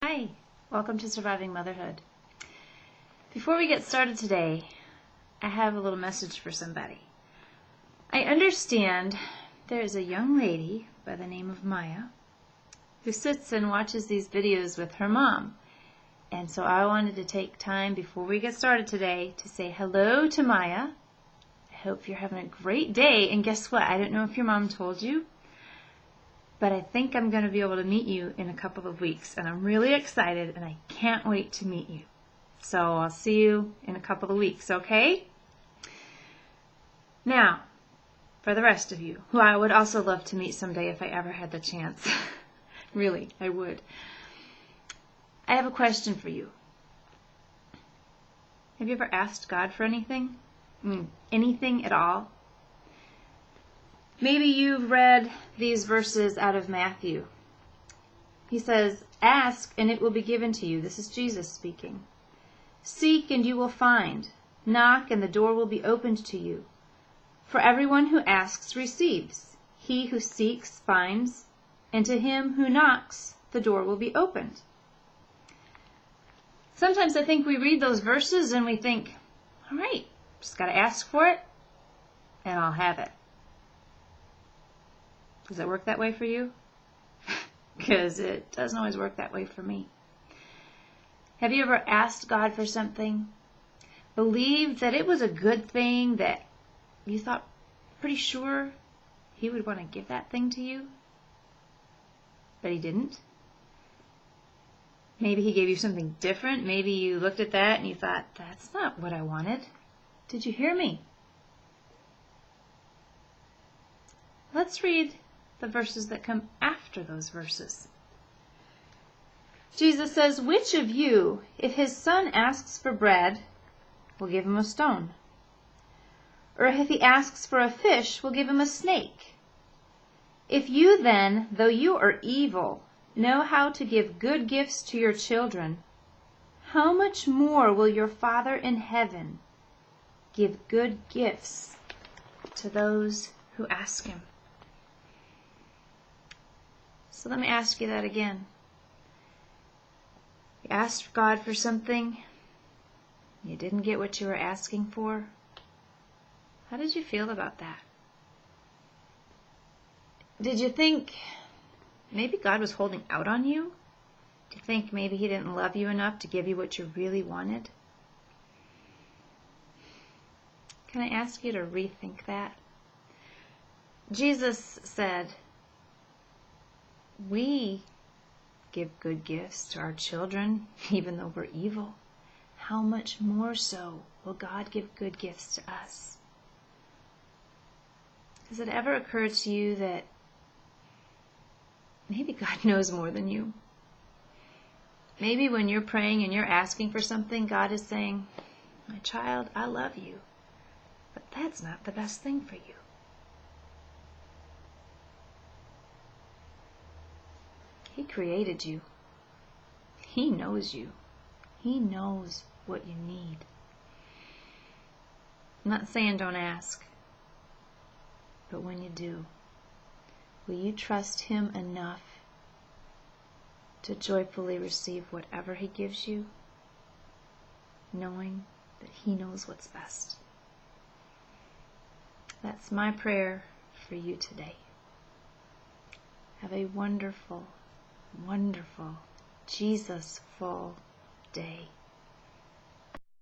Hi, welcome to Surviving Motherhood. Before we get started today, I have a little message for somebody. I understand there is a young lady by the name of Maya who sits and watches these videos with her mom. And so I wanted to take time before we get started today to say hello to Maya. I hope you're having a great day. And guess what? I don't know if your mom told you, but I think I'm going to be able to meet you in a couple of weeks. And I'm really excited and I can't wait to meet you. So I'll see you in a couple of weeks, okay? Now, for the rest of you, who I would also love to meet someday if I ever had the chance. Really, I would. I have a question for you. Have you ever asked God for anything? Anything at all? Maybe you've read these verses out of Matthew. He says, "Ask and it will be given to you." This is Jesus speaking. "Seek and you will find. Knock and the door will be opened to you. For everyone who asks receives. He who seeks finds. And to him who knocks, the door will be opened." Sometimes I think we read those verses and we think, all right, just got to ask for it and I'll have it. Does it work that way for you? Because it doesn't always work that way for me. Have you ever asked God for something, believed that it was a good thing, that you thought pretty sure He would want to give that thing to you, but He didn't? Maybe He gave you something different. Maybe you looked at that and you thought, that's not what I wanted. Did you hear me? Let's read the verses that come after those verses. Jesus says, "Which of you, if his son asks for bread, will give him a stone? Or if he asks for a fish, will give him a snake? If you then, though you are evil, know how to give good gifts to your children, how much more will your Father in heaven give good gifts to those who ask Him?" So let me ask you that again. You asked God for something, you didn't get what you were asking for. How did you feel about that? Did you think maybe God was holding out on you? Do you think maybe He didn't love you enough to give you what you really wanted? Can I ask you to rethink that? Jesus said, we give good gifts to our children, even though we're evil. How much more so will God give good gifts to us? Has it ever occurred to you that maybe God knows more than you? Maybe when you're praying and you're asking for something, God is saying, "My child, I love you, but that's not the best thing for you." He created you. He knows you. He knows what you need. I'm not saying don't ask, but when you do, will you trust Him enough to joyfully receive whatever He gives you, knowing that He knows what's best? That's my prayer for you today. Have a wonderful, wonderful, Jesus-full day.